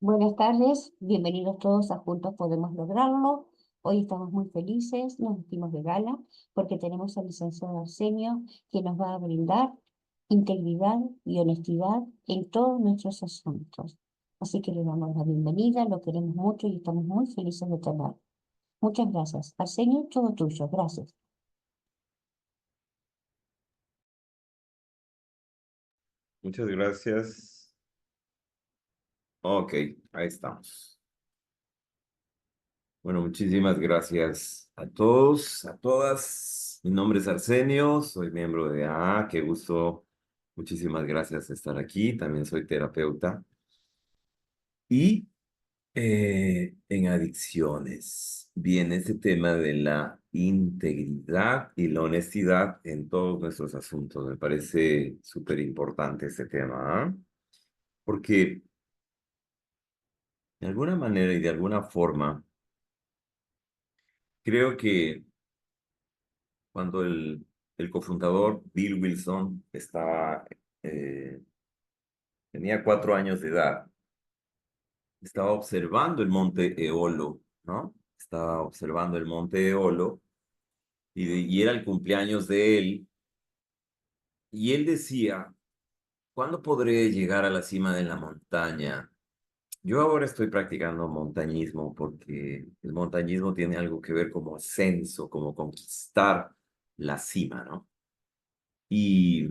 Buenas tardes, bienvenidos todos a Juntos Podemos Lograrlo. Hoy estamos muy felices, nos vestimos de gala porque tenemos al licenciado Arsenio que nos va a brindar integridad y honestidad en todos nuestros asuntos. Así que le damos la bienvenida, lo queremos mucho y estamos muy felices de tenerlo. Muchas gracias. Arsenio, todo tuyo. Gracias. Muchas gracias. Ok, ahí estamos. Bueno, muchísimas gracias a todos, a todas. Mi nombre es Arsenio, soy miembro de AA. Qué gusto. Muchísimas gracias de estar aquí. También soy terapeuta. Y en adicciones viene este tema de la integridad y la honestidad en todos nuestros asuntos. Me parece súper importante este tema, ¿ah? Porque de alguna manera y de alguna forma, creo que cuando el cofundador Bill Wilson eh, tenía 4 años de edad, estaba observando el monte Eolo, ¿no? Estaba observando el monte Eolo y era el cumpleaños de él, y él decía, ¿cuándo podré llegar a la cima de la montaña? Yo ahora estoy practicando montañismo porque el montañismo tiene algo que ver como ascenso, como conquistar la cima, ¿no? Y,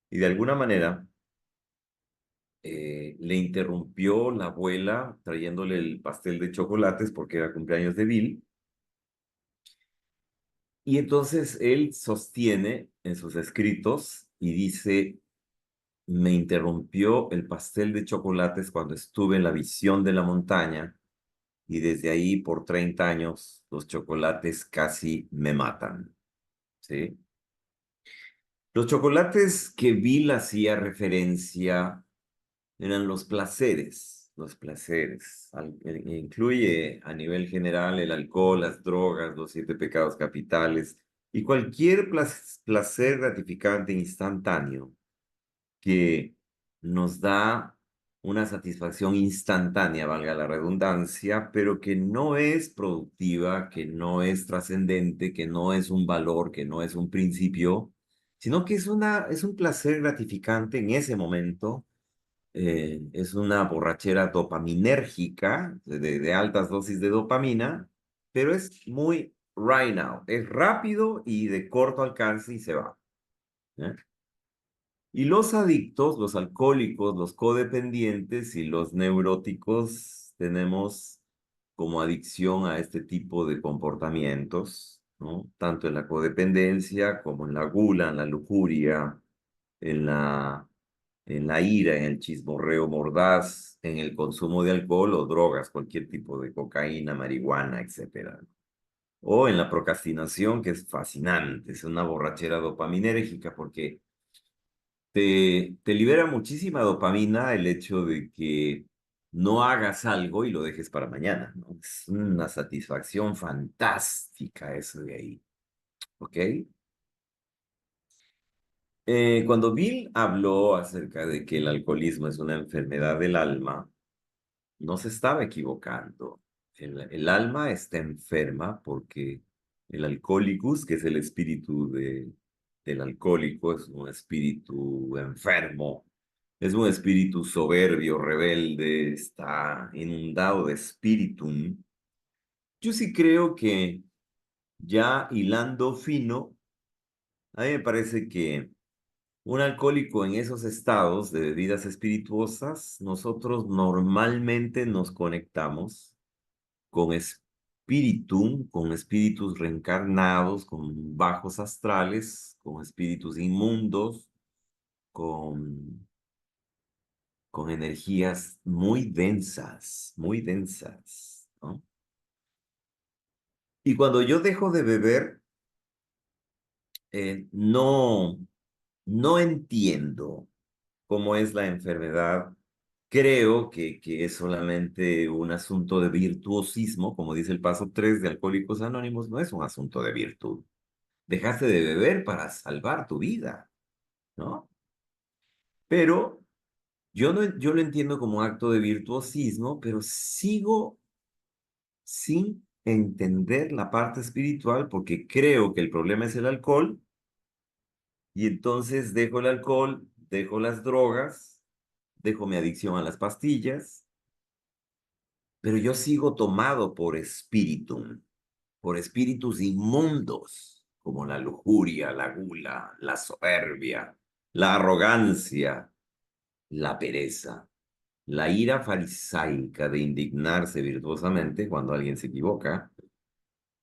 y de alguna manera le interrumpió la abuela trayéndole el pastel de chocolates porque era cumpleaños de Bill. Y entonces él sostiene en sus escritos y dice, me interrumpió el pastel de chocolates cuando estuve en la visión de la montaña y desde ahí por 30 años los chocolates casi me matan, ¿sí? Los chocolates que Bill hacía referencia eran los placeres. Incluye a nivel general el alcohol, las drogas, los 7 pecados capitales y cualquier placer gratificante instantáneo que nos da una satisfacción instantánea, valga la redundancia, pero que no es productiva, que no es trascendente, que no es un valor, que no es un principio, sino que es un placer gratificante en ese momento. Es una borrachera dopaminérgica, de altas dosis de dopamina, pero es muy right now, es rápido y de corto alcance y se va. ¿Eh? Y los adictos, los alcohólicos, los codependientes y los neuróticos tenemos como adicción a este tipo de comportamientos, ¿no? Tanto en la codependencia como en la gula, en la lujuria, en la ira, en el chismorreo mordaz, en el consumo de alcohol o drogas, cualquier tipo de cocaína, marihuana, etcétera. O en la procrastinación, que es fascinante, es una borrachera dopaminérgica porque te libera muchísima dopamina el hecho de que no hagas algo y lo dejes para mañana, ¿no? Es una satisfacción fantástica eso de ahí, ¿ok? Cuando Bill habló acerca de que el alcoholismo es una enfermedad del alma, no se estaba equivocando. El alma está enferma porque el alcoholicus, que es el espíritu del alcohólico, es un espíritu enfermo, es un espíritu soberbio, rebelde, está inundado de spiritum. Yo sí creo que ya hilando fino, a mí me parece que un alcohólico en esos estados de bebidas espirituosas, nosotros normalmente nos conectamos con espíritu, con espíritus reencarnados, con bajos astrales, con espíritus inmundos, con, con energías muy densas, ¿no? Y cuando yo dejo de beber, no, no entiendo cómo es la enfermedad. Creo que es solamente un asunto de virtuosismo, como dice el paso 3 de Alcohólicos Anónimos, no es un asunto de virtud. Dejaste de beber para salvar tu vida, ¿no? Pero Yo lo entiendo como acto de virtuosismo, pero sigo sin entender la parte espiritual porque creo que el problema es el alcohol y entonces dejo el alcohol, dejo las drogas, dejo mi adicción a las pastillas, pero yo sigo tomado por espíritu, por espíritus inmundos, como la lujuria, la gula, la soberbia, la arrogancia, la pereza, la ira farisaica de indignarse virtuosamente cuando alguien se equivoca,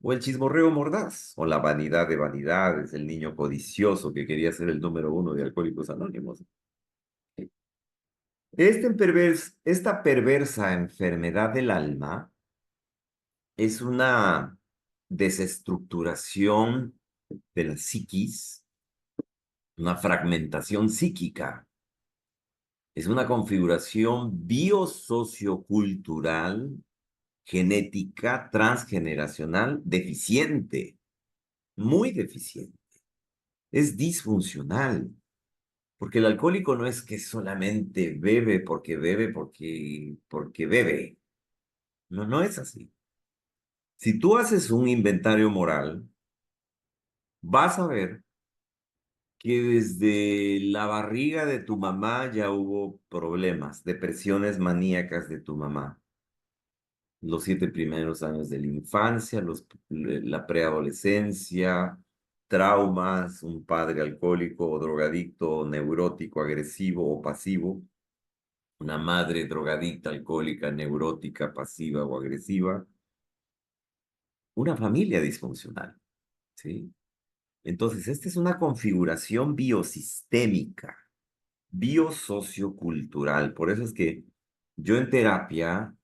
o el chismorreo mordaz, o la vanidad de vanidades, el niño codicioso que quería ser el número uno de Alcohólicos Anónimos. Esta perversa enfermedad del alma es una desestructuración de la psiquis, una fragmentación psíquica. Es una configuración biosociocultural, genética, transgeneracional, deficiente, muy deficiente. Es disfuncional, porque el alcohólico no es que solamente porque bebe. No, no es así. Si tú haces un inventario moral, vas a ver que desde la barriga de tu mamá ya hubo problemas, depresiones maníacas de tu mamá. Los 7 primeros años de la infancia, la preadolescencia, traumas, un padre alcohólico o drogadicto, neurótico, agresivo o pasivo, una madre drogadicta, alcohólica, neurótica, pasiva o agresiva, una familia disfuncional, ¿sí? Entonces, esta es una configuración biosistémica, biosociocultural. Por eso es que yo en terapia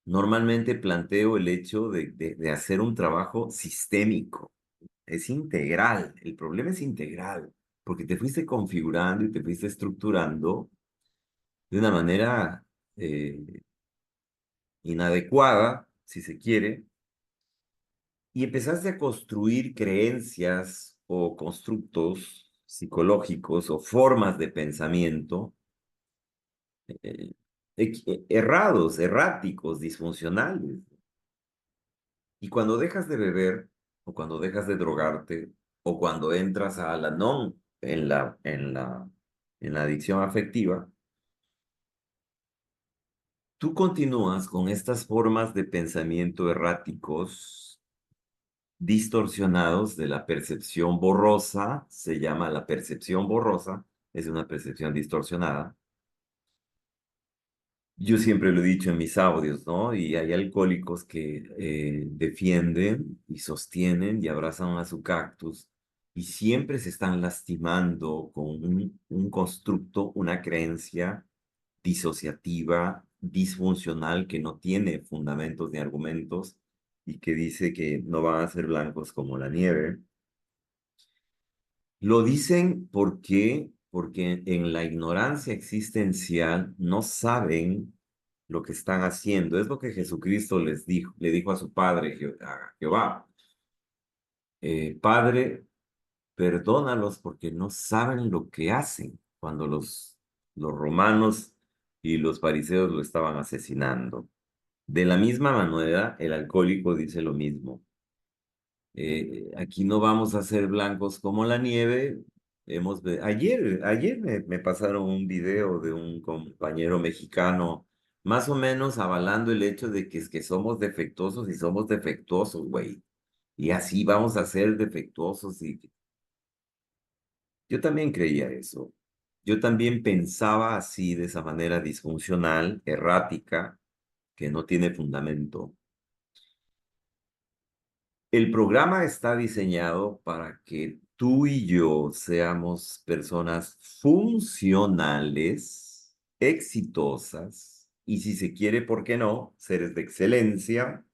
normalmente planteo el hecho de hacer un trabajo sistémico. Es integral. El problema es integral, porque te fuiste configurando y te fuiste estructurando de una manera inadecuada, si se quiere, y empezaste a construir creencias o constructos psicológicos o formas de pensamiento eh, errados, erráticos, disfuncionales. Y cuando dejas de beber, o cuando dejas de drogarte, o cuando entras a la non en la adicción afectiva, tú continúas con estas formas de pensamiento erráticos, distorsionados de la percepción borrosa, se llama la percepción borrosa, es una percepción distorsionada. Yo siempre lo he dicho en mis audios, ¿no? Y hay alcohólicos que defienden y sostienen y abrazan a su cactus y siempre se están lastimando con un constructo, una creencia disociativa, disfuncional, que no tiene fundamentos ni argumentos y que dice que no van a ser blancos como la nieve. Lo dicen porque en la ignorancia existencial no saben lo que están haciendo. Es lo que Jesucristo le dijo a su padre, a Jehová. Padre, perdónalos porque no saben lo que hacen cuando los romanos y los fariseos lo estaban asesinando. De la misma manera, el alcohólico dice lo mismo. Aquí no vamos a ser blancos como la nieve. Ayer me pasaron un video de un compañero mexicano, más o menos avalando el hecho de que es que somos defectuosos y somos defectuosos, güey. Y así vamos a ser defectuosos. Y yo también creía eso. Yo también pensaba así, de esa manera disfuncional, errática, que no tiene fundamento. El programa está diseñado para que tú y yo seamos personas funcionales, exitosas y si se quiere, ¿por qué no? Seres de excelencia,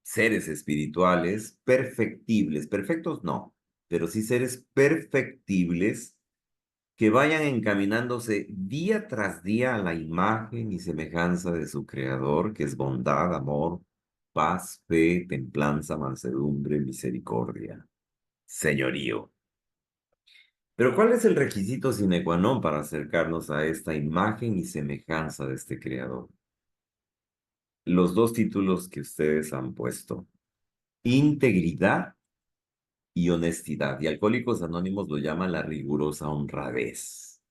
seres espirituales, perfectibles, perfectos no, pero sí seres perfectibles que vayan encaminándose día tras día a la imagen y semejanza de su Creador, que es bondad, amor, paz, fe, templanza, mansedumbre, misericordia, señorío. Pero ¿cuál es el requisito sine qua non para acercarnos a esta imagen y semejanza de este creador? Los dos títulos que ustedes han puesto, integridad y honestidad. Y Alcohólicos Anónimos lo llama la rigurosa honradez.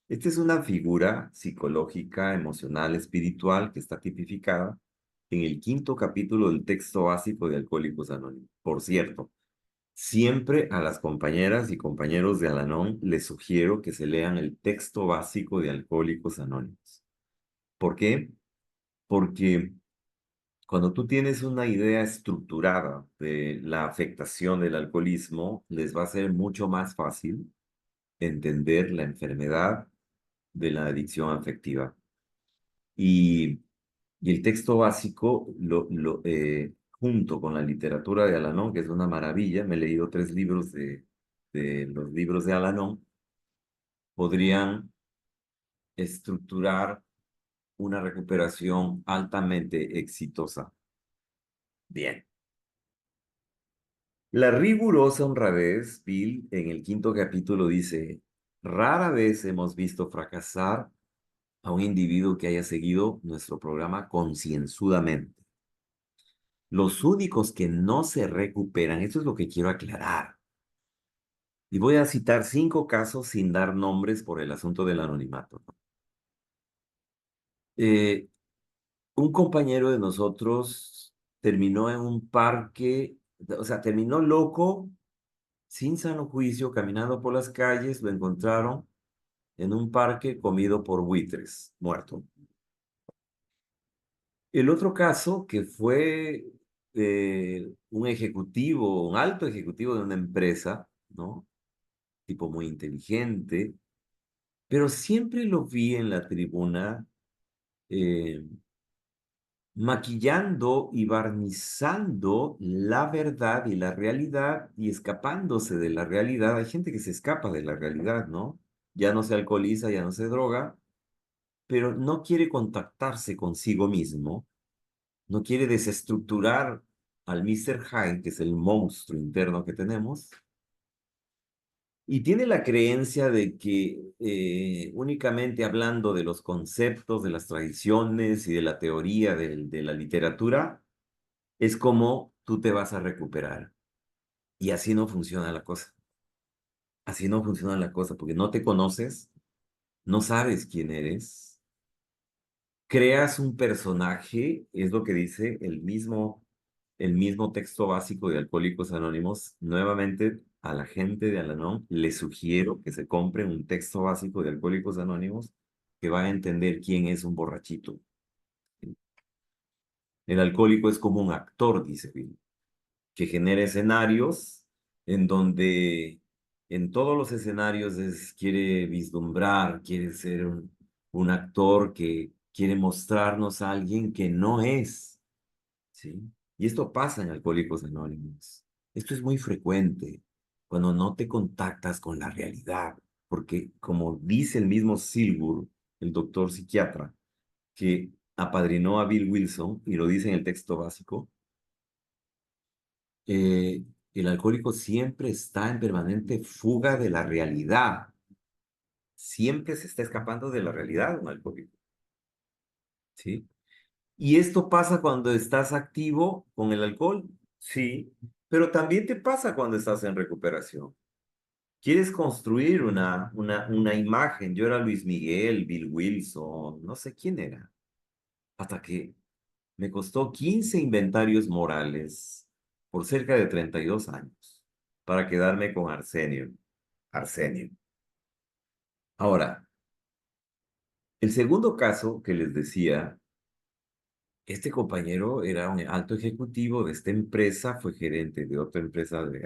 Esta es una figura psicológica, emocional, espiritual que está tipificada en el quinto capítulo del texto básico de Alcohólicos Anónimos. Por cierto, siempre a las compañeras y compañeros de Al-Anon les sugiero que se lean el texto básico de Alcohólicos Anónimos. ¿Por qué? Porque cuando tú tienes una idea estructurada de la afectación del alcoholismo, les va a ser mucho más fácil entender la enfermedad de la adicción afectiva. Y, y el texto básico, junto con la literatura de Al-Anon, que es una maravilla, me he leído 3 libros de los libros de Al-Anon, podrían estructurar una recuperación altamente exitosa. Bien. La rigurosa honradez, Bill, en el quinto capítulo dice, rara vez hemos visto fracasar a un individuo que haya seguido nuestro programa concienzudamente. Los únicos que no se recuperan, esto es lo que quiero aclarar. Y voy a citar 5 casos sin dar nombres por el asunto del anonimato, ¿no? Eh, un compañero de nosotros terminó en un parque, o sea, terminó loco, sin sano juicio, caminando por las calles, lo encontraron en un parque comido por buitres, muerto. El otro caso que fue un ejecutivo, un alto ejecutivo de una empresa, ¿no? Tipo muy inteligente, pero siempre lo vi en la tribuna eh, maquillando y barnizando la verdad y la realidad y escapándose de la realidad. Hay gente que se escapa de la realidad, ¿no? Ya no se alcoholiza, ya no se droga, pero no quiere contactarse consigo mismo, no quiere desestructurar al Mr. Hyde, que es el monstruo interno que tenemos, y tiene la creencia de que únicamente hablando de los conceptos, de las tradiciones y de la teoría de la literatura, es como tú te vas a recuperar. Y así no funciona la cosa. Así no funciona la cosa porque no te conoces, no sabes quién eres, creas un personaje, es lo que dice el mismo texto básico de Alcohólicos Anónimos. Nuevamente, a la gente de Al-Anon les sugiero que se compren un texto básico de Alcohólicos Anónimos que van a entender quién es un borrachito. El alcohólico es como un actor, dice Bill, que genera escenarios en donde en todos los escenarios quiere vislumbrar, quiere ser un actor que quiere mostrarnos a alguien que no es. ¿Sí? Y esto pasa en Alcohólicos Anónimos. Esto es muy frecuente cuando no te contactas con la realidad, porque como dice el mismo Silver, el doctor psiquiatra, que apadrinó a Bill Wilson, y lo dice en el texto básico, eh, el alcohólico siempre está en permanente fuga de la realidad. Siempre se está escapando de la realidad un alcohólico. ¿Sí? Y esto pasa cuando estás activo con el alcohol, sí, pero también te pasa cuando estás en recuperación. Quieres construir una imagen. Yo era Luis Miguel, Bill Wilson, no sé quién era, hasta que me costó 15 inventarios morales por cerca de 32 años para quedarme con Arsenio. Arsenio. Ahora, el segundo caso que les decía, este compañero era un alto ejecutivo de esta empresa, fue gerente de otra empresa de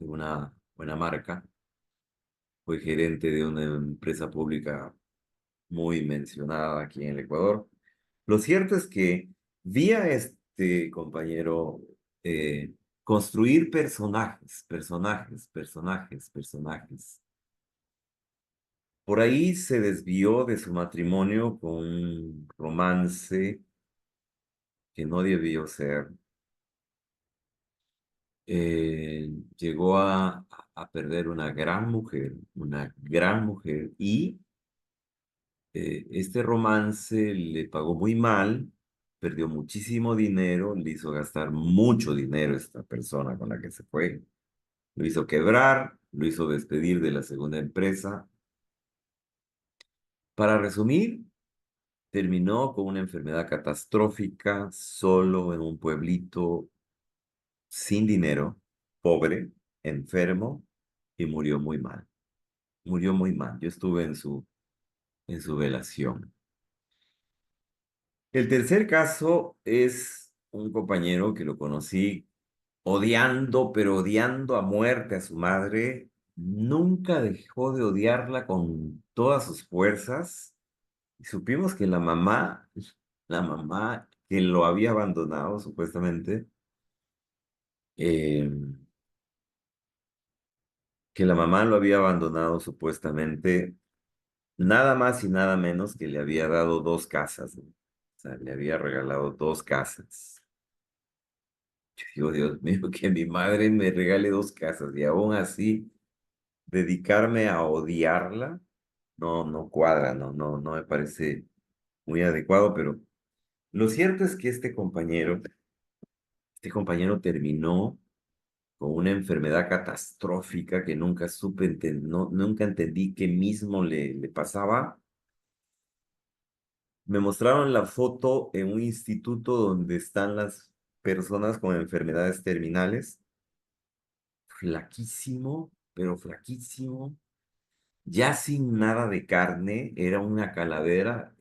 una buena marca, fue gerente de una empresa pública muy mencionada aquí en el Ecuador. Lo cierto es que vi a este compañero construir personajes, personajes, personajes, personajes. Por ahí se desvió de su matrimonio con un romance que no debió ser. eh, llegó a perder una gran mujer, y este romance le pagó muy mal, perdió muchísimo dinero, le hizo gastar mucho dinero esta persona con la que se fue, lo hizo quebrar, lo hizo despedir de la segunda empresa. Para resumir, terminó con una enfermedad catastrófica, solo en un pueblito, sin dinero, pobre, enfermo, y murió muy mal. Murió muy mal. Yo estuve en su velación. El tercer caso es un compañero que lo conocí odiando, pero odiando a muerte a su madre. Nunca dejó de odiarla con todas sus fuerzas. Y supimos que la mamá que lo había abandonado supuestamente, eh, que la mamá lo había abandonado supuestamente, nada más y nada menos que le había dado dos casas, ¿no? O sea, le había regalado dos casas. Yo digo, Dios mío, que mi madre me regale dos casas y aún así dedicarme a odiarla, no, no cuadra, no me parece muy adecuado, pero lo cierto es que este compañero terminó con una enfermedad catastrófica que nunca supe, nunca entendí qué mismo le pasaba. Me mostraron la foto en un instituto donde están las personas con enfermedades terminales, flaquísimo, pero flaquísimo, ya sin nada de carne, era una calavera,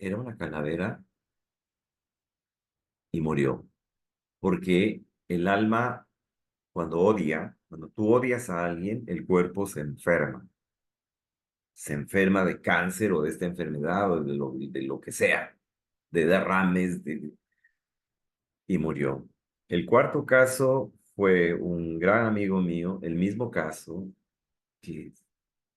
y murió. Porque el alma, cuando tú odias a alguien, el cuerpo se enferma de cáncer o de esta enfermedad o de lo que sea, de derrames, y murió. El cuarto caso fue un gran amigo mío, el mismo caso, que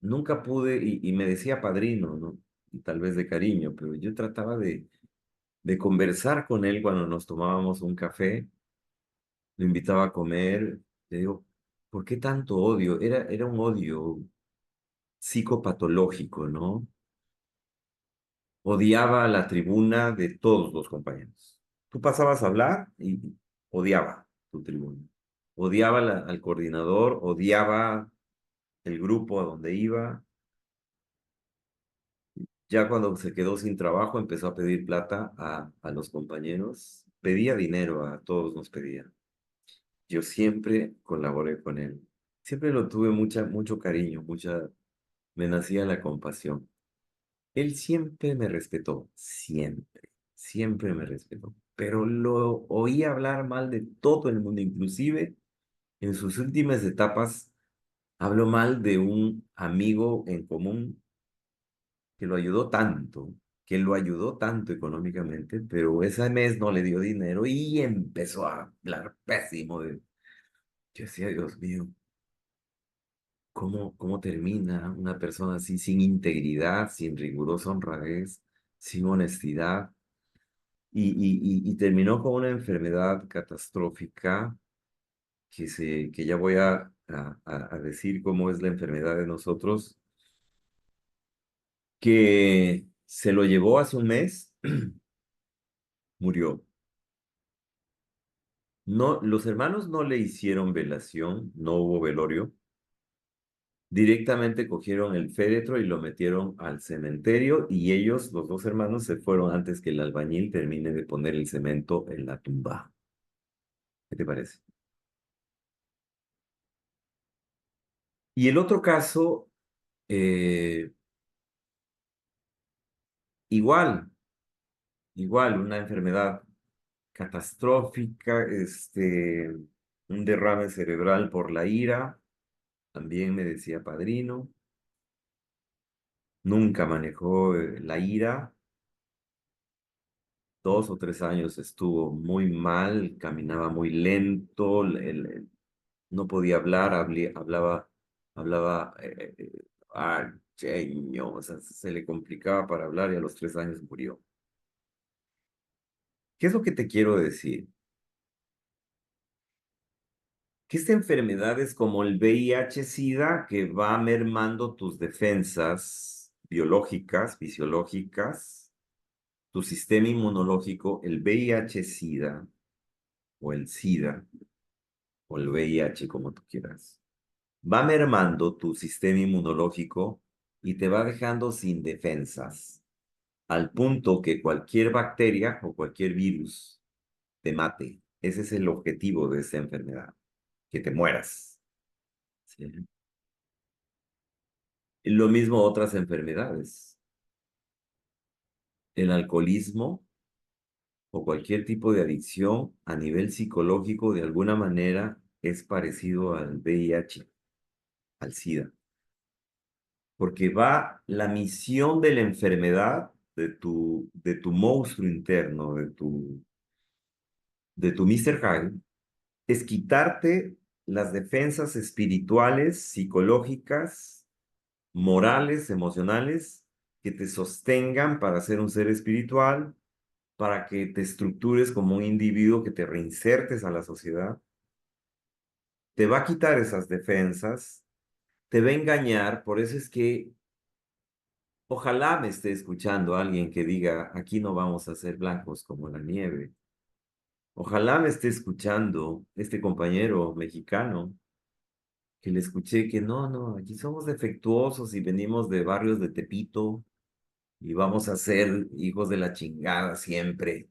nunca pude, y me decía padrino, ¿no? Y tal vez de cariño, pero yo trataba de conversar con él cuando nos tomábamos un café, lo invitaba a comer, le digo, ¿por qué tanto odio? Era un odio psicopatológico, ¿no? Odiaba a la tribuna de todos los compañeros. Tú pasabas a hablar y odiaba tu tribuna. Odiaba al coordinador, odiaba el grupo a donde iba. Ya cuando se quedó sin trabajo, empezó a pedir plata a los compañeros. Pedía dinero, a todos nos pedía. Yo siempre colaboré con él. Siempre lo tuve mucho cariño, me nacía la compasión. Él siempre me respetó, siempre me respetó. Pero lo oía hablar mal de todo el mundo, inclusive en sus últimas etapas habló mal de un amigo en común que lo ayudó tanto, que lo ayudó tanto económicamente, pero ese mes no le dio dinero y empezó a hablar pésimo de... Yo decía, Dios mío, ¿cómo termina una persona así sin integridad, sin rigurosa honradez, sin honestidad? Y terminó con una enfermedad catastrófica que ya voy a decir cómo es la enfermedad de nosotros, que se lo llevó hace un mes, murió. No, los hermanos no le hicieron velación, no hubo velorio. Directamente cogieron el féretro y lo metieron al cementerio, y ellos, los dos hermanos, se fueron antes que el albañil termine de poner el cemento en la tumba. ¿Qué te parece? Y el otro caso, eh, igual, igual, una enfermedad catastrófica, un derrame cerebral por la ira, también me decía padrino, nunca manejó la ira. 2 o 3 años estuvo muy mal, caminaba muy lento, no podía hablar, hablaba, cheño, o sea, se le complicaba para hablar, y a los 3 años murió. ¿Qué es lo que te quiero decir? que esta enfermedad es como el VIH-Sida que va mermando tus defensas biológicas, fisiológicas, tu sistema inmunológico, el VIH-Sida o el SIDA o el VIH como tú quieras, va mermando tu sistema inmunológico y te va dejando sin defensas, al punto que cualquier bacteria o cualquier virus te mate. Ese es el objetivo de esta enfermedad, que te mueras. ¿Sí? Lo mismo otras enfermedades. El alcoholismo o cualquier tipo de adicción a nivel psicológico de alguna manera es parecido al VIH, al SIDA, porque va la misión de la enfermedad, de tu monstruo interno, de tu Mr. Hyde, es quitarte las defensas espirituales, psicológicas, morales, emocionales, que te sostengan para ser un ser espiritual, para que te estructures como un individuo, que te reinsertes a la sociedad. Te va a quitar esas defensas, te va a engañar, por eso es que ojalá me esté escuchando alguien que diga, aquí no vamos a ser blancos como la nieve. Ojalá me esté escuchando este compañero mexicano que le escuché que no, aquí somos defectuosos y venimos de barrios de Tepito y vamos a ser hijos de la chingada siempre.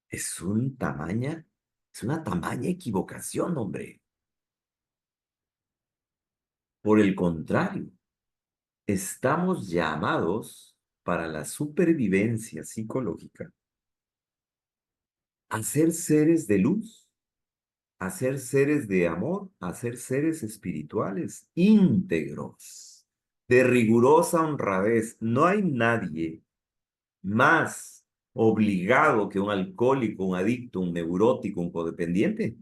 Es un tamaña, es una tamaña equivocación, hombre. Por el contrario, estamos llamados para la supervivencia psicológica a ser seres de luz, a ser seres de amor, a ser seres espirituales, íntegros, de rigurosa honradez. No hay nadie más obligado que un alcohólico, un adicto, un neurótico, un codependiente,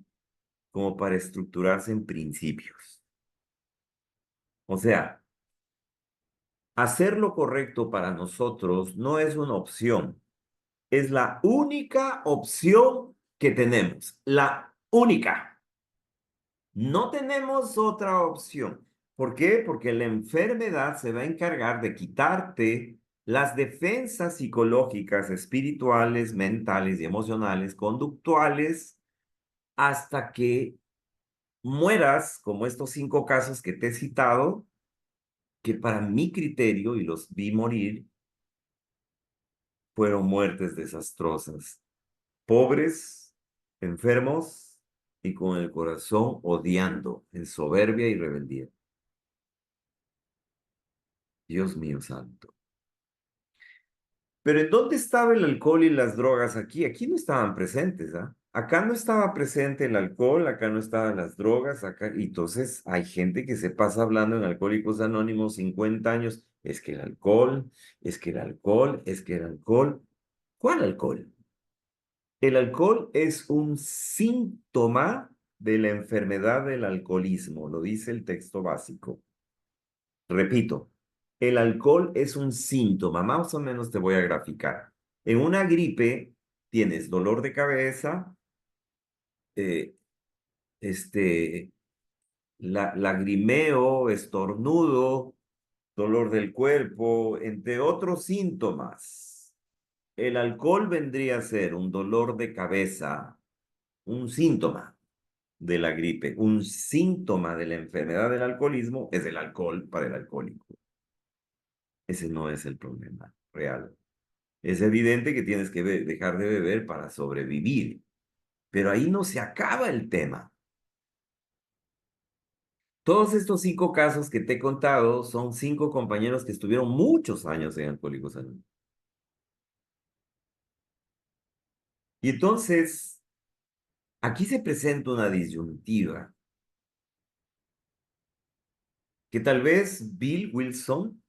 como para estructurarse en principios. O sea, hacer lo correcto para nosotros no es una opción, es la única opción que tenemos, la única. No tenemos otra opción. ¿Por qué? Porque la enfermedad se va a encargar de quitarte las defensas psicológicas, espirituales, mentales y emocionales, conductuales, hasta que mueras, como estos 5 casos que te he citado, que para mi criterio, y los vi morir, fueron muertes desastrosas. Pobres, enfermos y con el corazón odiando, en soberbia y rebeldía. Dios mío santo. Pero ¿en dónde estaba el alcohol y las drogas aquí? Aquí no estaban presentes, ¿ah? Acá no estaba presente el alcohol, acá no estaban las drogas, acá. Y entonces hay gente que se pasa hablando en Alcohólicos Anónimos 50 años. Es que el alcohol, es que el alcohol, es que el alcohol. ¿Cuál alcohol? El alcohol es un síntoma de la enfermedad del alcoholismo, lo dice el texto básico. Repito, el alcohol es un síntoma, más o menos te voy a graficar. En una gripe tienes dolor de cabeza, eh, este, lagrimeo, estornudo, dolor del cuerpo, entre otros síntomas. El alcohol vendría a ser un dolor de cabeza, un síntoma de la gripe, un síntoma de la enfermedad del alcoholismo es el alcohol para el alcohólico. Ese no es el problema real. Es evidente que tienes que dejar de beber para sobrevivir, pero ahí no se acaba el tema. Todos estos 5 casos que te he contado son 5 compañeros que estuvieron muchos años en Alcohólicos Anónimos. Y entonces, aquí se presenta una disyuntiva que tal vez Bill Wilson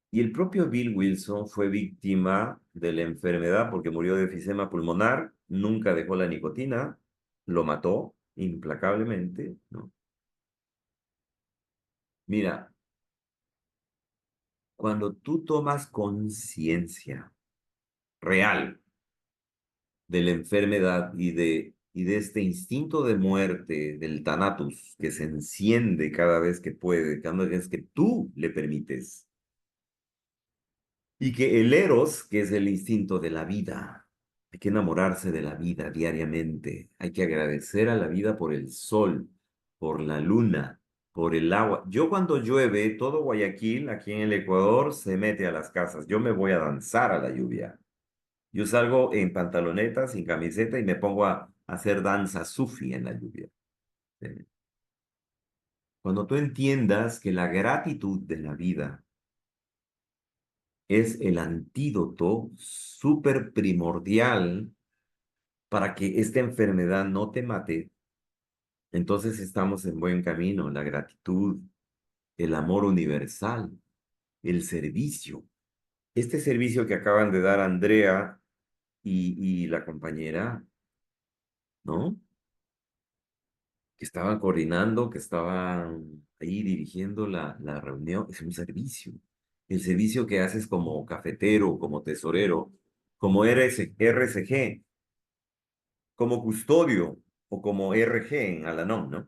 y el propio Bill Wilson fue víctima de la enfermedad porque murió de efisema pulmonar, nunca dejó la nicotina, lo mató implacablemente, ¿no? Mira, cuando tú tomas conciencia real de la enfermedad y de este instinto de muerte del Thanatos que se enciende cada vez que puede, cada vez que tú le permites. Y que el Eros, que es el instinto de la vida, hay que enamorarse de la vida diariamente, hay que agradecer a la vida por el sol, por la luna, por el agua. Yo cuando llueve, todo Guayaquil, aquí en el Ecuador, se mete a las casas. Yo me voy a danzar a la lluvia. Yo salgo en pantaloneta, sin camiseta y me pongo a hacer danza sufi en la lluvia. Eh, Cuando tú entiendas que la gratitud de la vida es el antídoto súper primordial para que esta enfermedad no te mate, entonces estamos en buen camino. La gratitud, el amor universal, el servicio. Este servicio que acaban de dar Andrea y la compañera, ¿no? Que estaban coordinando, que estaban ahí dirigiendo la reunión, es un servicio. El servicio que haces como cafetero, como tesorero, como RSG, como custodio o como RG en Alanón, ¿no?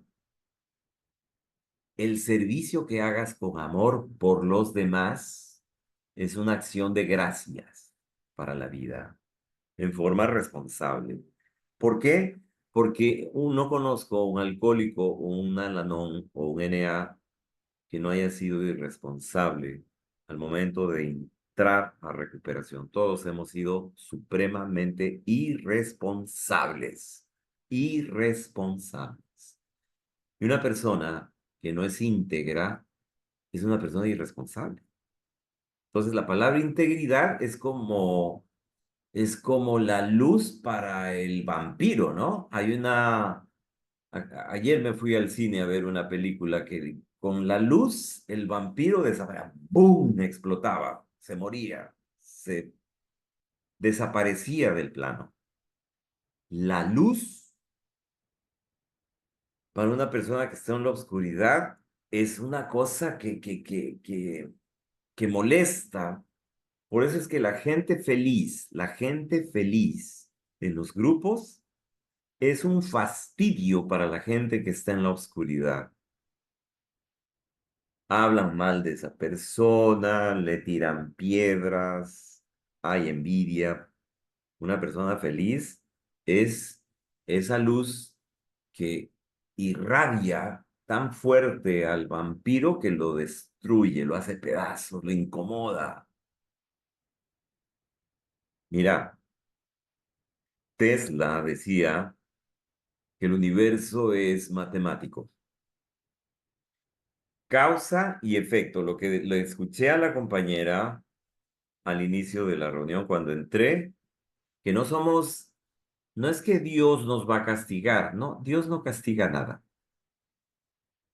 El servicio que hagas con amor por los demás es una acción de gracias para la vida, en forma responsable. ¿Por qué? Porque no conozco un alcohólico o un Alanón o un NA que no haya sido irresponsable al momento de entrar a recuperación. Todos hemos sido supremamente irresponsables, irresponsables. Y una persona que no es íntegra es una persona irresponsable. Entonces, la palabra integridad es como la luz para el vampiro, ¿no? Ayer me fui al cine a ver una película que con la luz el vampiro desaparecía, ¡boom! Explotaba, se moría, se desaparecía del plano. La luz para una persona que está en la oscuridad es una cosa que molesta. Por eso es que la gente feliz en los grupos es un fastidio para la gente que está en la oscuridad. Hablan mal de esa persona, le tiran piedras, hay envidia. Una persona feliz es esa luz que irradia tan fuerte al vampiro que lo destruye, lo hace pedazos, lo incomoda. Mira, Tesla decía que el universo es matemático. Causa y efecto, lo que le escuché a la compañera al inicio de la reunión cuando entré, que no es que Dios nos va a castigar, no, Dios no castiga nada.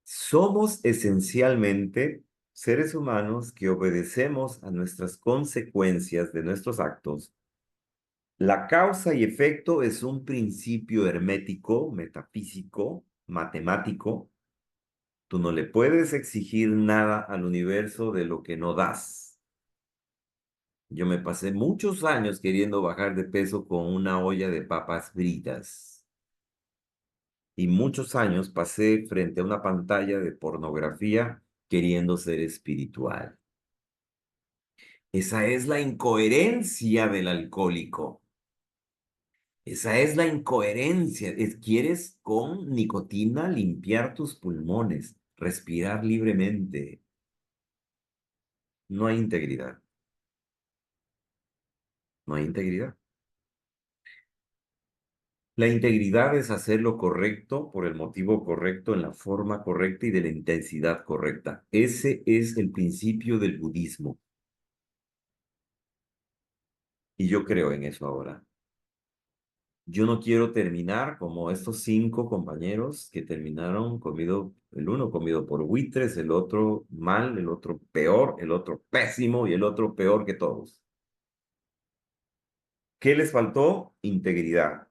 Somos esencialmente seres humanos que obedecemos a nuestras consecuencias de nuestros actos. La causa y efecto es un principio hermético, metafísico, matemático. Tú no le puedes exigir nada al universo de lo que no das. Yo me pasé muchos años queriendo bajar de peso con una olla de papas fritas. Y muchos años pasé frente a una pantalla de pornografía queriendo ser espiritual. Esa es la incoherencia del alcohólico. Esa es la incoherencia. Quieres con nicotina limpiar tus pulmones, respirar libremente. No hay integridad. No hay integridad. La integridad es hacer lo correcto por el motivo correcto, en la forma correcta y de la intensidad correcta. Ese es el principio del budismo. Y yo creo en eso ahora. Yo no quiero terminar como estos 5 compañeros que terminaron comido, el uno comido por buitres, el otro mal, el otro peor, el otro pésimo y el otro peor que todos. ¿Qué les faltó? Integridad.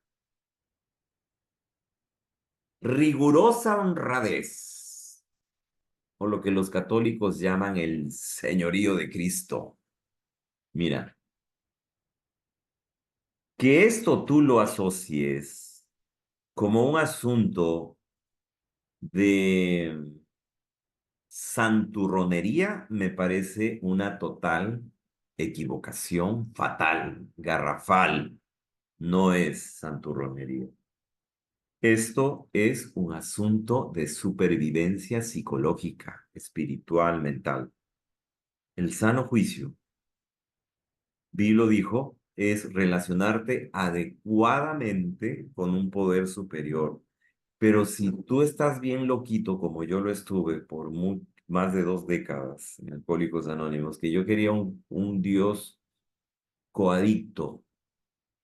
Rigurosa honradez, o lo que los católicos llaman el señorío de Cristo. Mira, que esto tú lo asocies como un asunto de santurronería, me parece una total equivocación, fatal, garrafal. No es santurronería. Esto es un asunto de supervivencia psicológica, espiritual, mental. El sano juicio, Vi lo dijo, es relacionarte adecuadamente con un poder superior. Pero si tú estás bien loquito, como yo lo estuve por más de 2 décadas en Alcohólicos Anónimos, que yo quería un Dios coadicto.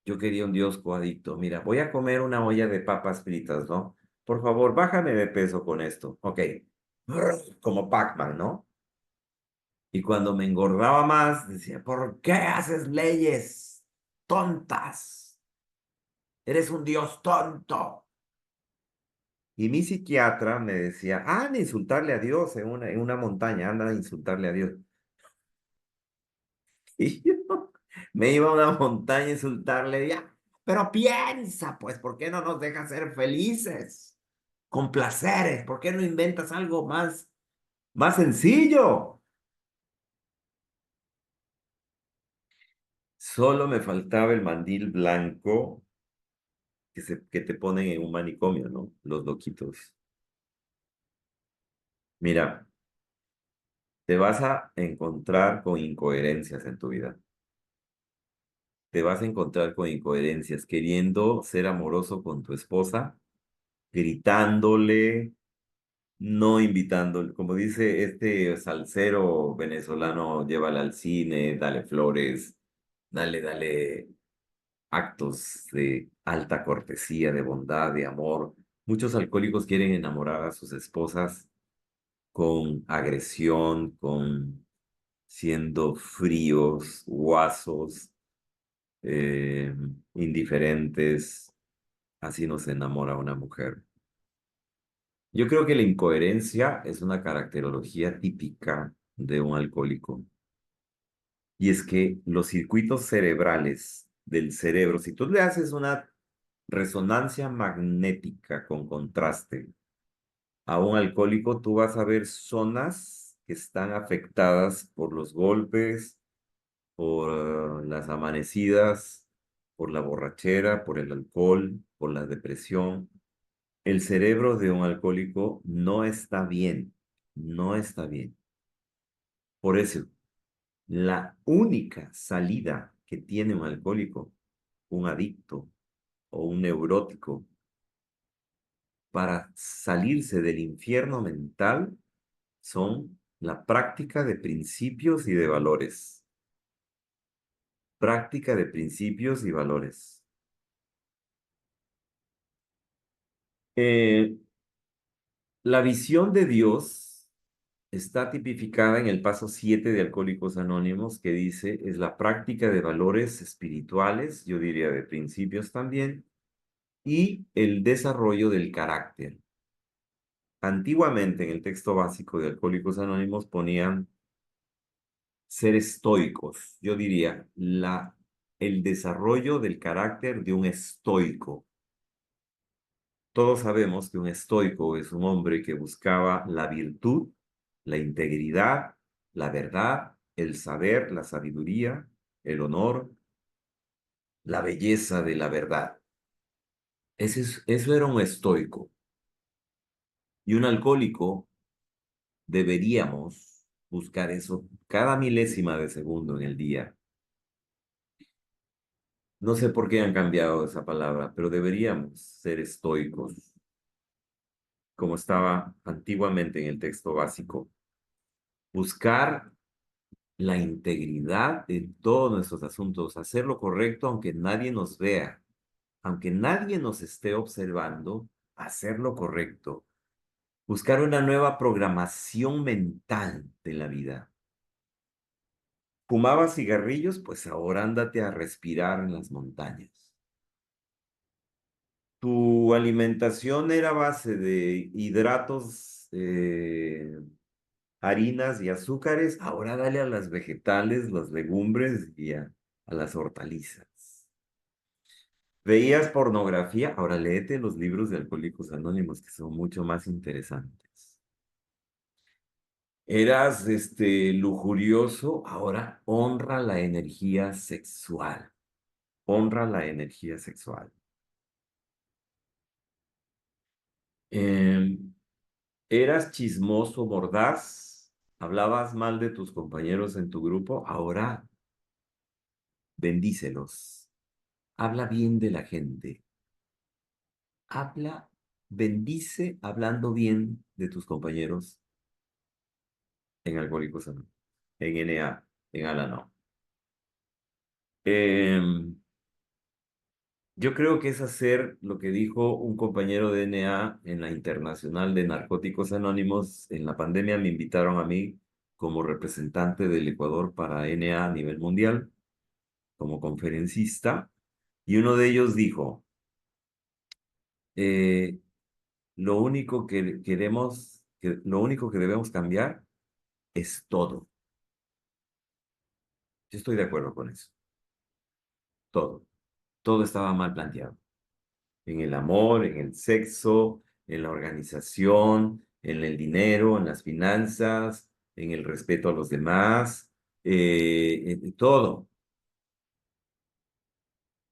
Yo quería un Dios coadicto. Mira, voy a comer una olla de papas fritas, ¿no? Por favor, bájame de peso con esto. Ok. Como Pac-Man, ¿no? Y cuando me engordaba más, decía, ¿por qué haces leyes tontas? Eres un Dios tonto. Y mi psiquiatra me decía, anda a insultarle a Dios en una montaña, anda a insultarle a Dios. Y yo me iba a una montaña a insultarle, ya, pero piensa, pues, ¿por qué no nos dejas ser felices? Con placeres, ¿por qué no inventas algo más sencillo? Solo me faltaba el mandil blanco que te ponen en un manicomio, ¿no? Los loquitos. Mira, te vas a encontrar con incoherencias en tu vida. Te vas a encontrar con incoherencias, queriendo ser amoroso con tu esposa, gritándole, no invitándole. Como dice este salsero venezolano, llévala al cine, dale flores, dale actos de alta cortesía, de bondad, de amor. Muchos alcohólicos quieren enamorar a sus esposas con agresión, con siendo fríos, guasos, eh, indiferentes. Así no se enamora una mujer. Yo creo que la incoherencia es una caracterología típica de un alcohólico. Y es que los circuitos cerebrales del cerebro, si tú le haces una resonancia magnética con contraste a un alcohólico, tú vas a ver zonas que están afectadas por los golpes, por las amanecidas, por la borrachera, por el alcohol, por la depresión. El cerebro de un alcohólico no está bien, no está bien. Por eso, la única salida que tiene un alcohólico, un adicto o un neurótico para salirse del infierno mental son la práctica de principios y de valores. Práctica de principios y valores. Eh, la visión de Dios está tipificada en el paso 7 de Alcohólicos Anónimos, que dice, es la práctica de valores espirituales, yo diría de principios también, y el desarrollo del carácter. Antiguamente en el texto básico de Alcohólicos Anónimos ponían ser estoicos, yo diría el desarrollo del carácter de un estoico. Todos sabemos que un estoico es un hombre que buscaba la virtud, la integridad, la verdad, el saber, la sabiduría, el honor, la belleza de la verdad. Eso era un estoico. Y un alcohólico deberíamos buscar eso cada milésima de segundo en el día. No sé por qué han cambiado esa palabra, pero deberíamos ser estoicos, como estaba antiguamente en el texto básico. Buscar la integridad en todos nuestros asuntos, hacer lo correcto aunque nadie nos vea, aunque nadie nos esté observando, hacer lo correcto, buscar una nueva programación mental de la vida. ¿Fumabas cigarrillos? Pues ahora ándate a respirar en las montañas. ¿Tu alimentación era a base de hidratos, harinas y azúcares? Ahora dale a las vegetales, las legumbres y a las hortalizas. Veías pornografía, ahora léete los libros de Alcohólicos Anónimos, que son mucho más interesantes. Eras lujurioso, ahora honra la energía sexual. Honra la energía sexual. Em, Eras chismoso, mordaz, hablabas mal de tus compañeros en tu grupo, ahora bendícelos. Habla bien de la gente. Habla, bendice hablando bien de tus compañeros en Alcohólicos Anónimos, en NA, en Al-Anon. Em, yo creo que es hacer lo que dijo un compañero de NA en la Internacional de Narcóticos Anónimos. En la pandemia me invitaron a mí como representante del Ecuador para NA a nivel mundial, como conferencista, y uno de ellos dijo, eh, lo único que queremos, lo único que debemos cambiar es todo. Yo estoy de acuerdo con eso. Todo. Todo estaba mal planteado. En el amor, en el sexo, en la organización, en el dinero, en las finanzas, en el respeto a los demás, en todo.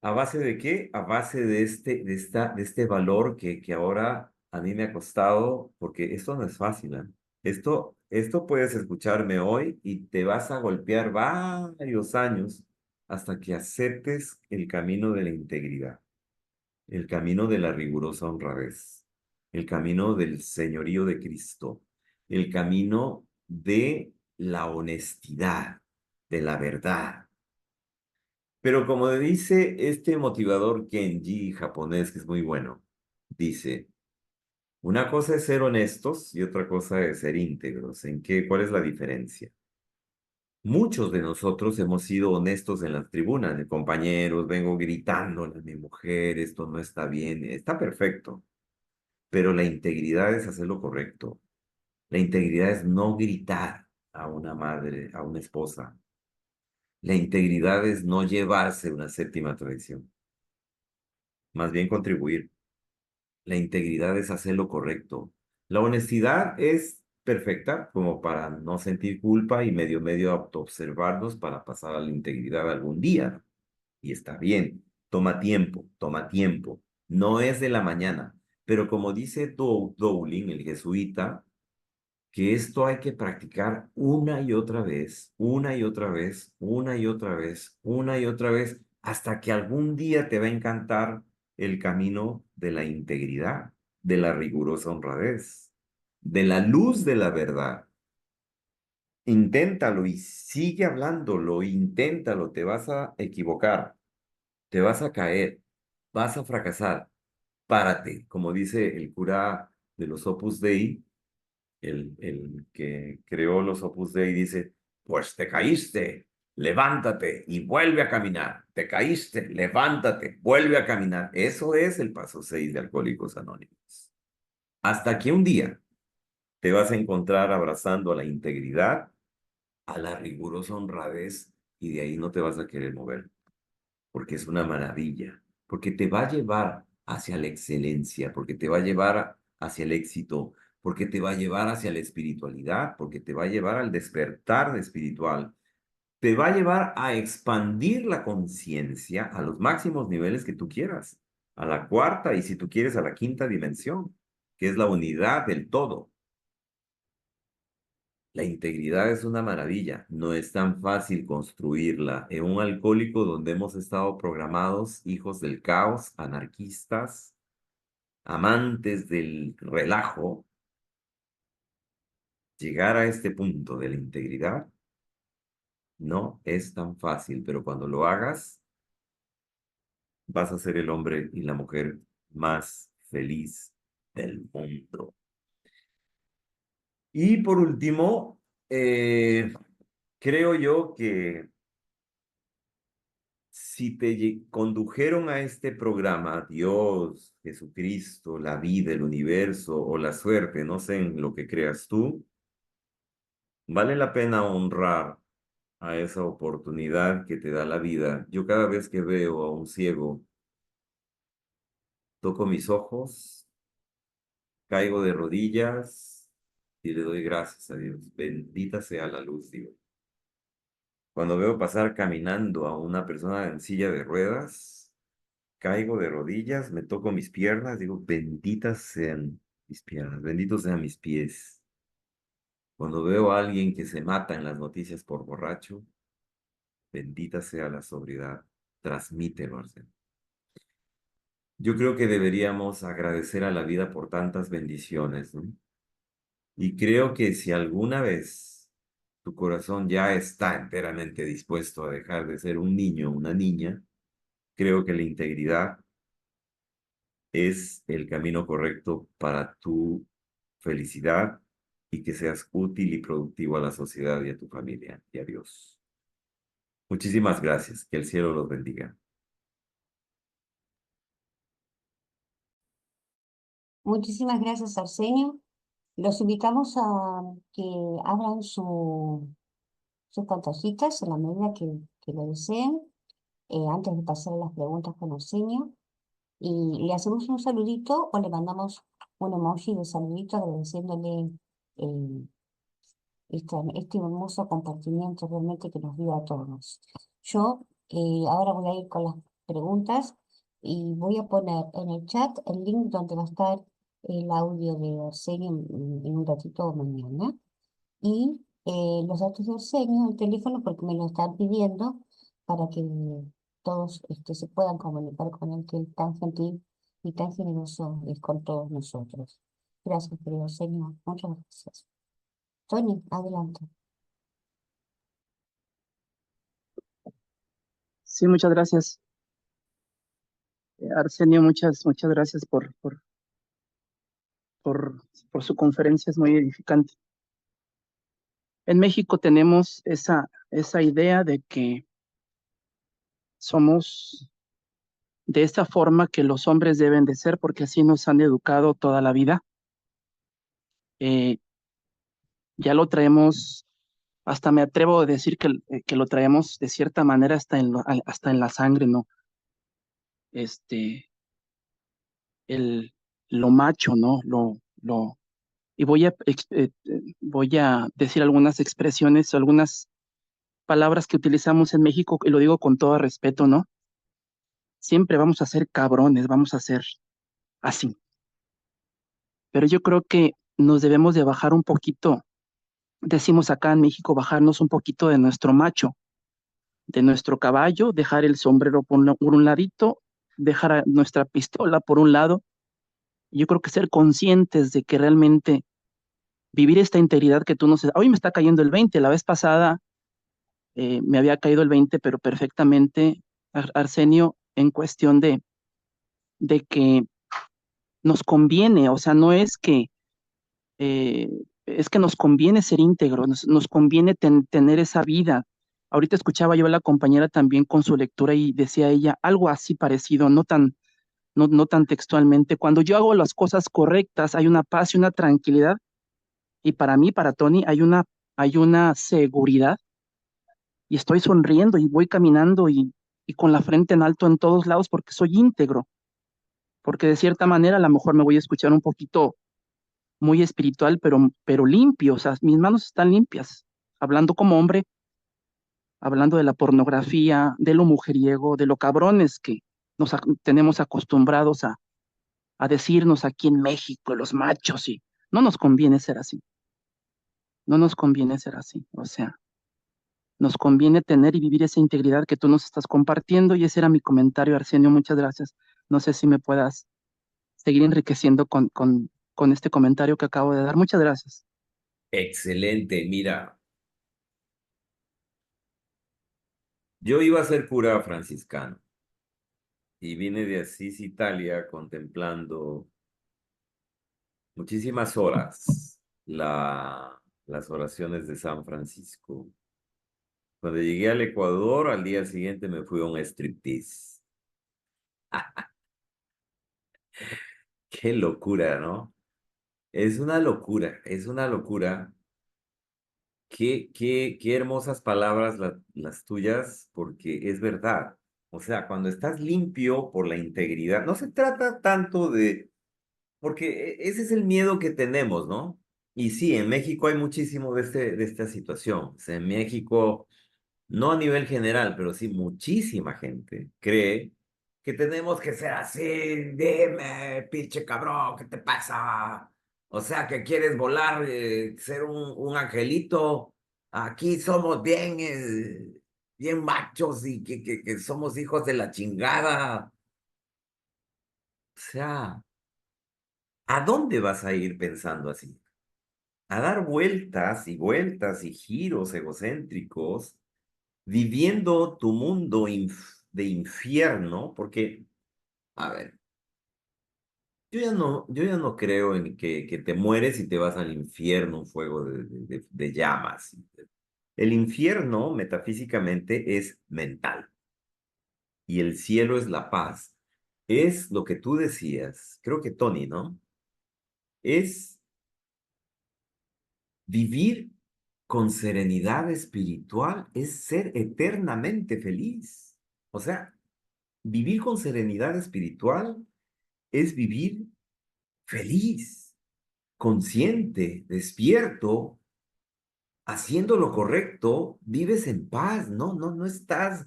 ¿A base de qué? A base de este valor que ahora a mí me ha costado, porque esto no es fácil, ¿eh? Esto puedes escucharme hoy y te vas a golpear varios años hasta que aceptes el camino de la integridad, el camino de la rigurosa honradez, el camino del señorío de Cristo, el camino de la honestidad, de la verdad. Pero como dice este motivador Kenji japonés, que es muy bueno, dice, una cosa es ser honestos y otra cosa es ser íntegros. ¿En qué? ¿Cuál es la diferencia? Muchos de nosotros hemos sido honestos en las tribunas, de compañeros, vengo gritando a mi mujer, esto no está bien, está perfecto, pero la integridad es hacer lo correcto. La integridad es no gritar a una madre, a una esposa. La integridad es no llevarse una séptima traición, más bien contribuir. La integridad es hacer lo correcto. La honestidad es perfecta como para no sentir culpa y medio autoobservarnos para pasar a la integridad algún día. Y está bien, toma tiempo, toma tiempo. No es de la mañana, pero como dice Dowling, el jesuita, que esto hay que practicar una y otra vez, una y otra vez, una y otra vez, una y otra vez, hasta que algún día te va a encantar el camino de la integridad, de la rigurosa honradez, de la luz de la verdad. Inténtalo y sigue hablándolo, inténtalo, te vas a equivocar, te vas a caer, vas a fracasar. Párate, como dice el cura de los Opus Dei, el que creó los Opus Dei dice, pues te caíste, levántate y vuelve a caminar. Te caíste, levántate, vuelve a caminar. Eso es el paso 6 de Alcohólicos Anónimos. Hasta que un día te vas a encontrar abrazando a la integridad, a la rigurosa honradez y de ahí no te vas a querer mover, porque es una maravilla, porque te va a llevar hacia la excelencia, porque te va a llevar hacia el éxito, porque te va a llevar hacia la espiritualidad, porque te va a llevar al despertar espiritual, te va a llevar a expandir la conciencia a los máximos niveles que tú quieras, a la cuarta y si tú quieres a la quinta dimensión, que es la unidad del todo. La integridad es una maravilla, no es tan fácil construirla. En un alcohólico donde hemos estado programados, hijos del caos, anarquistas, amantes del relajo, llegar a este punto de la integridad no es tan fácil, pero cuando lo hagas, vas a ser el hombre y la mujer más feliz del mundo. Y por último, creo yo que si te condujeron a este programa, Dios, Jesucristo, la vida, el universo o la suerte, no sé en lo que creas tú, vale la pena honrar a esa oportunidad que te da la vida. Yo cada vez que veo a un ciego toco mis ojos, caigo de rodillas y le doy gracias a Dios. Bendita sea la luz, digo. Cuando veo pasar caminando a una persona en silla de ruedas, caigo de rodillas, me toco mis piernas, digo, benditas sean mis piernas, benditos sean mis pies. Cuando veo a alguien que se mata en las noticias por borracho, bendita sea la sobriedad, transmítelo, Arsenio. Yo creo que deberíamos agradecer a la vida por tantas bendiciones, ¿no? Y creo que si alguna vez tu corazón ya está enteramente dispuesto a dejar de ser un niño o una niña, creo que la integridad es el camino correcto para tu felicidad y que seas útil y productivo a la sociedad y a tu familia y a Dios. Muchísimas gracias. Que el cielo los bendiga. Muchísimas gracias, Arsenio. Los invitamos a que abran sus pantallitas en la medida que lo deseen, antes de pasar a las preguntas con Arsenio. Y le hacemos un saludito o le mandamos un emoji de saludito agradeciéndole eh, este hermoso compartimiento realmente que nos dio a todos. Yo ahora voy a ir con las preguntas y voy a poner en el chat el link donde va a estar el audio de Arsenio en un ratito mañana. Y los datos de Arsenio, el teléfono, porque me lo están pidiendo para que todos se puedan comunicar con él, que es tan gentil y tan generoso es con todos nosotros. Gracias, querido Arsenio. Muchas gracias. Tony, adelante. Sí, muchas gracias. Arsenio, muchas gracias por, por su conferencia, es muy edificante. En México tenemos esa idea de que somos de esa forma que los hombres deben de ser, porque así nos han educado toda la vida. Ya lo traemos, hasta me atrevo a decir que lo traemos de cierta manera hasta en la sangre, ¿no? Este, el, lo macho, ¿no? Y voy a decir algunas expresiones, algunas palabras que utilizamos en México, y lo digo con todo respeto, ¿no? Siempre vamos a ser cabrones, vamos a ser así. Pero yo creo que nos debemos de bajar un poquito, decimos acá en México, bajarnos un poquito de nuestro macho, de nuestro caballo, dejar el sombrero por un ladito, dejar nuestra pistola por un lado. Yo creo que ser conscientes de que realmente vivir esta integridad que tú nos... Hoy me está cayendo el 20, la vez pasada me había caído el 20, pero perfectamente, Arsenio, en cuestión de que nos conviene, o sea, no eh, es que nos conviene ser íntegro, nos conviene tener esa vida. Ahorita escuchaba yo a la compañera también con su lectura y decía ella algo así parecido, no tan textualmente. Cuando yo hago las cosas correctas, hay una paz y una tranquilidad, y para mí, para Tony, hay una seguridad y estoy sonriendo y voy caminando y con la frente en alto en todos lados porque soy íntegro, porque de cierta manera a lo mejor me voy a escuchar un poquito muy espiritual, pero limpio, o sea, mis manos están limpias, hablando como hombre, hablando de la pornografía, de lo mujeriego, de lo cabrones que tenemos acostumbrados a decirnos aquí en México, los machos, y no nos conviene ser así, no nos conviene ser así, o sea, nos conviene tener y vivir esa integridad que tú nos estás compartiendo, y ese era mi comentario, Arsenio, muchas gracias. No sé si me puedas seguir enriqueciendo con este comentario que acabo de dar. Muchas gracias. Excelente. Mira, yo iba a ser cura franciscano y vine de Asís, Italia, contemplando muchísimas horas las oraciones de San Francisco. Cuando llegué al Ecuador, al día siguiente me fui a un striptease. Qué locura, ¿no? Es una locura, es una locura. Qué hermosas palabras las tuyas, porque es verdad. O sea, cuando estás limpio por la integridad, no se trata tanto de, porque ese es el miedo que tenemos, ¿no? Y sí, en México hay muchísimo de esta situación. O sea, en México, no a nivel general, pero sí muchísima gente cree que tenemos que ser así, dime, pinche cabrón, ¿qué te pasa? O sea, que quieres volar, ser un angelito. Aquí somos bien, bien machos y que somos hijos de la chingada. O sea, ¿a dónde vas a ir pensando así? A dar vueltas y vueltas y giros egocéntricos, viviendo tu mundo de infierno, porque, a ver, yo ya no creo en que te mueres y te vas al infierno, un fuego de llamas. El infierno, metafísicamente, es mental y el cielo es la paz. Es lo que tú decías, creo que Tony, ¿no? Es vivir con serenidad espiritual, es ser eternamente feliz. O sea, vivir con serenidad espiritual es vivir feliz, consciente, despierto, haciendo lo correcto, vives en paz, no estás...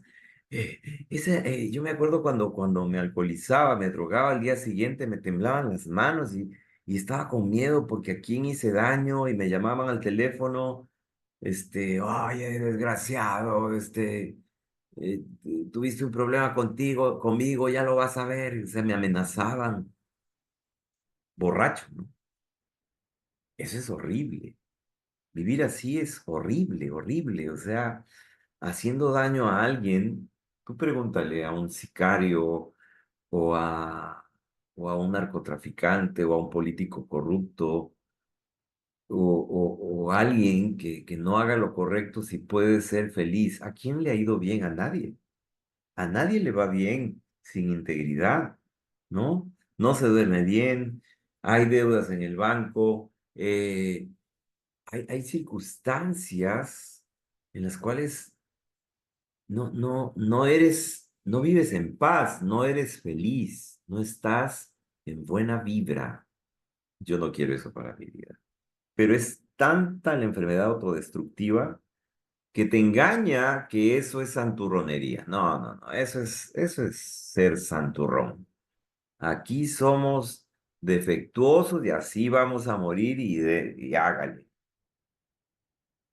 eh, yo me acuerdo cuando me alcoholizaba, me drogaba al día siguiente, me temblaban las manos y estaba con miedo porque a quién hice daño y me llamaban al teléfono, oye, desgraciado, tuviste un problema conmigo, ya lo vas a ver, se me amenazaban, borracho, ¿no? Eso es horrible. Vivir así es horrible, horrible. O sea, haciendo daño a alguien, tú pregúntale a un sicario o o a un narcotraficante o a un político corrupto o alguien que no haga lo correcto si puede ser feliz. ¿A quién le ha ido bien? A nadie. A nadie le va bien sin integridad, ¿no? No se duerme bien, hay deudas en el banco, hay circunstancias en las cuales no vives en paz, no eres feliz, no estás en buena vibra. Yo no quiero eso para mi vida. Pero es tanta la enfermedad autodestructiva que te engaña que eso es santurronería. No, eso es ser santurrón. Aquí somos defectuosos y así vamos a morir y hágale.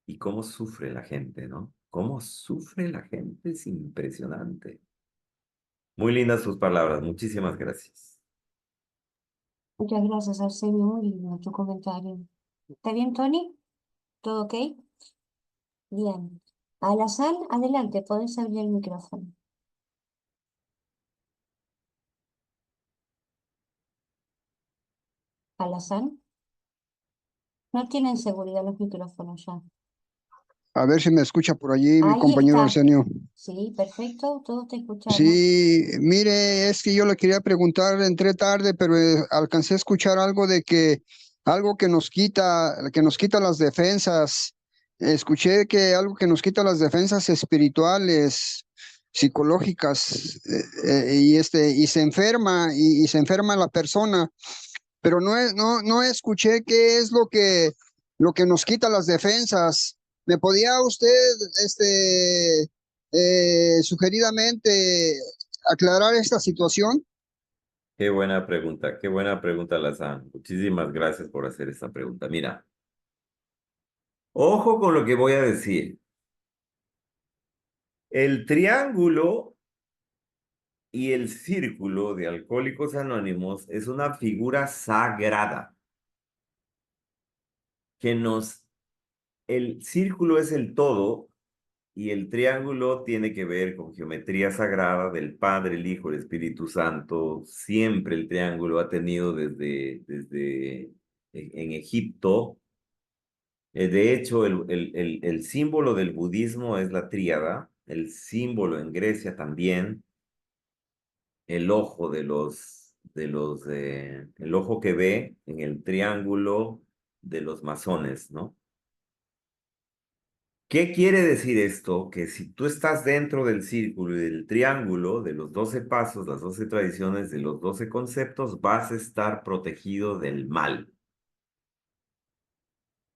Y cómo sufre la gente, ¿no? Cómo sufre la gente es impresionante. Muy lindas sus palabras, muchísimas gracias. Muchas gracias, Arsenio. Muy lindo tu comentario. ¿Está bien, Tony? ¿Todo ok? Bien. Alazán, adelante, podés abrir el micrófono. Alazán, no tienen seguridad los micrófonos ya. A ver si me escucha por allí mi Ahí compañero está. Arsenio. Sí, perfecto, todos te escuchamos. Sí, mire, es que yo le quería preguntar, entré tarde, pero alcancé a escuchar algo de que algo que nos quita las defensas. Escuché que algo que nos quita las defensas espirituales, psicológicas, y se enferma, y se enferma la persona, pero no escuché qué es lo que nos quita las defensas. ¿Me podía usted, sugeridamente aclarar esta situación? Qué buena pregunta, Lazán. Muchísimas gracias por hacer esta pregunta. Mira, ojo con lo que voy a decir. El triángulo y el círculo de Alcohólicos Anónimos es una figura sagrada que el círculo es el todo y el triángulo tiene que ver con geometría sagrada del Padre, el Hijo, el Espíritu Santo. Siempre el triángulo ha tenido desde en Egipto. De hecho, el símbolo del budismo es la tríada, el símbolo en Grecia también, el ojo el ojo que ve en el triángulo de los masones, ¿no? ¿Qué quiere decir esto? Que si tú estás dentro del círculo y del triángulo, de los 12 pasos, las 12 tradiciones, de los 12 conceptos, vas a estar protegido del mal.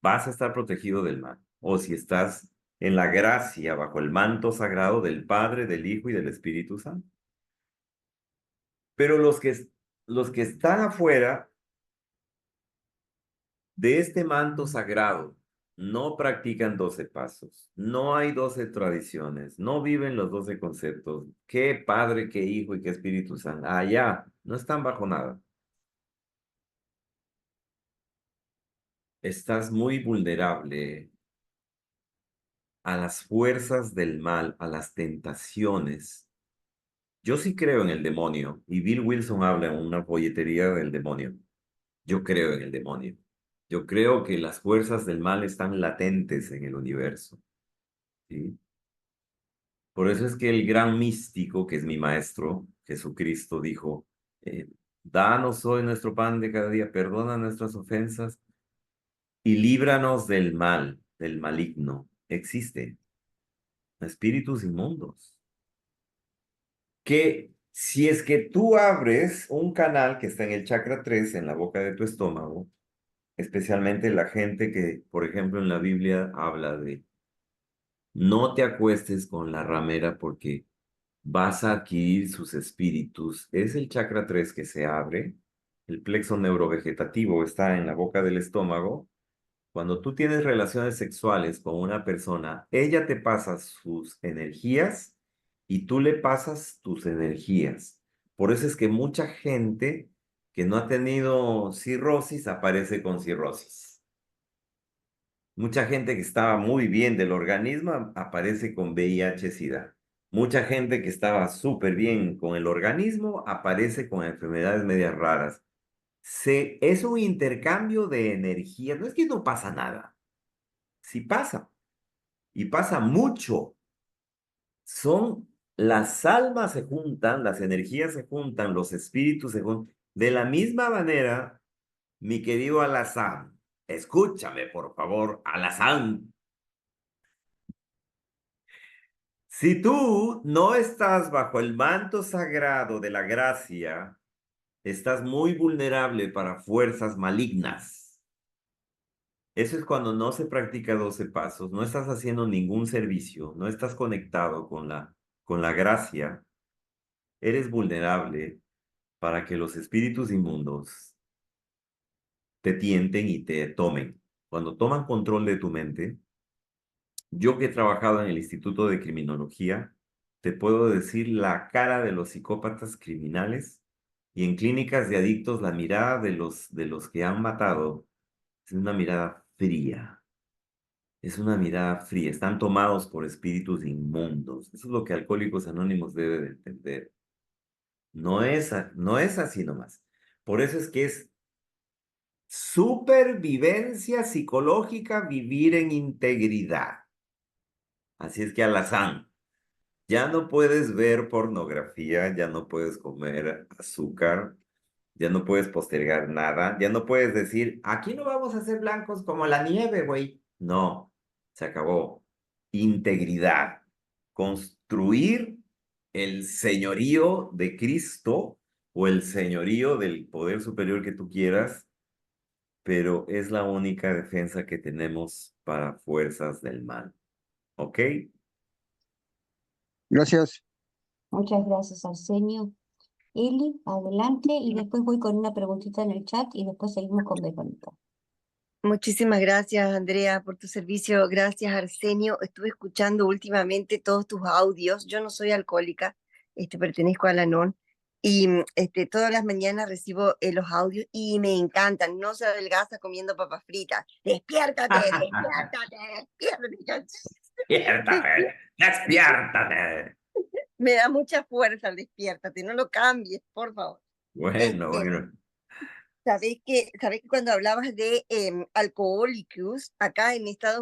Vas a estar protegido del mal. O si estás en la gracia, bajo el manto sagrado del Padre, del Hijo y del Espíritu Santo. Pero los que están afuera de este manto sagrado no practican 12 pasos, no hay 12 tradiciones, no viven los 12 conceptos. ¿Qué Padre, qué Hijo y qué Espíritu Santo? Allá no están bajo nada. Estás muy vulnerable a las fuerzas del mal, a las tentaciones. Yo sí creo en el demonio, y Bill Wilson habla en una folletería del demonio. Yo creo en el demonio. Yo creo que las fuerzas del mal están latentes en el universo, ¿sí? Por eso es que el gran místico, que es mi maestro, Jesucristo, dijo, danos hoy nuestro pan de cada día, perdona nuestras ofensas y líbranos del mal, del maligno. Existe espíritus inmundos. Que si es que tú abres un canal que está en el chakra 3, en la boca de tu estómago, especialmente la gente que, por ejemplo, en la Biblia habla de no te acuestes con la ramera porque vas a adquirir sus espíritus. Es el chakra 3 que se abre. El plexo neurovegetativo está en la boca del estómago. Cuando tú tienes relaciones sexuales con una persona, ella te pasa sus energías y tú le pasas tus energías. Por eso es que mucha gente que no ha tenido cirrosis aparece con cirrosis. Mucha gente que estaba muy bien del organismo aparece con VIH-Sida. Mucha gente que estaba súper bien con el organismo aparece con enfermedades medias raras. Es un intercambio de energía. No es que no pasa nada. Sí pasa. Y pasa mucho. Son las almas se juntan, las energías se juntan, los espíritus se juntan. De la misma manera, mi querido Alazán, escúchame por favor, Alazán. Si tú no estás bajo el manto sagrado de la gracia, estás muy vulnerable para fuerzas malignas. Eso es cuando no se practica 12 pasos, no estás haciendo ningún servicio, no estás conectado con la gracia, eres vulnerable para que los espíritus inmundos te tienten y te tomen. Cuando toman control de tu mente, yo que he trabajado en el Instituto de Criminología, te puedo decir la cara de los psicópatas criminales y en clínicas de adictos la mirada de los que han matado es una mirada fría. Es una mirada fría. Están tomados por espíritus inmundos. Eso es lo que Alcohólicos Anónimos debe de entender. No es así nomás. Por eso es que es supervivencia psicológica vivir en integridad. Así es que Alazán, ya no puedes ver pornografía, ya no puedes comer azúcar, ya no puedes postergar nada, ya no puedes decir, aquí no vamos a ser blancos como la nieve, güey. No, se acabó. Integridad. Construir el señorío de Cristo o el señorío del poder superior que tú quieras, pero es la única defensa que tenemos para fuerzas del mal. ¿Ok? Gracias. Muchas gracias, Arsenio. Eli, adelante y después voy con una preguntita en el chat y después seguimos con Verónica. Muchísimas gracias, Andrea, por tu servicio. Gracias, Arsenio. Estuve escuchando últimamente todos tus audios. Yo no soy alcohólica, pertenezco a la NON. Y todas las mañanas recibo los audios y me encantan. No se adelgaza comiendo papas fritas. Despiértate, despiértate, despiértate. Despiértate, despiértate. Me da mucha fuerza el despiértate. No lo cambies, por favor. Bueno, bueno. Sabés que cuando hablabas de Alcohólicos, acá en Estados